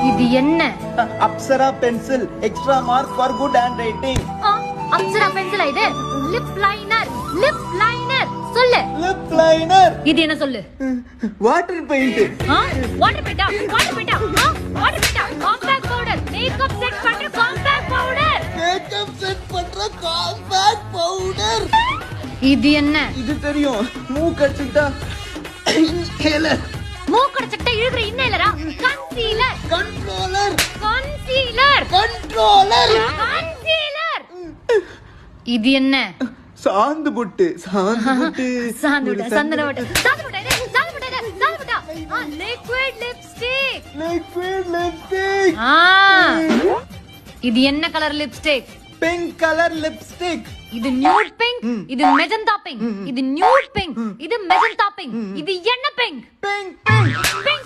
இது என்ன? Apsara pencil, extra mark for good handwriting. Apsara பென்சிலா இது? Lip liner, lip liner. சொல்லு. Lip liner. இது என்ன சொல்லு? Water paint. வாட்டர் பெயிண்டா? வாட்டர் பெயிண்டா? வாட்டர் பெயிண்டா? Compact powder. மேக்கப் செட் பண்ற காம்பாக்ட் பவுடர். மேக்கப் செட் பண்ற காம்பாக்ட் பவுடர். இது என்ன? இது தெரியும். மூக்கடிச்சிட்டா இன்ஹேலர். மூக்கடிச்சிட்டா இழுக்குற இன்னேலரா? Concealer. Controller. Concealer. Controller. Concealer. இது என்ன? சாந்து புட்டு. சாந்து புட்டு. சாந்து புட்டு. சந்தன புட்டு. சாந்து புட்டு. சாந்து புட்டு. சாந்து புட்டு. Liquid lipstick. Liquid lipstick. இது என்ன colour lipstick? Pink colour lipstick. இது நியூட் பிங்க், இது மெஜந்தா பிங்க், இது நியூட் பிங்க், இது மெஜந்தா பிங்க், இது என்ன பிங்க்? Pink pink.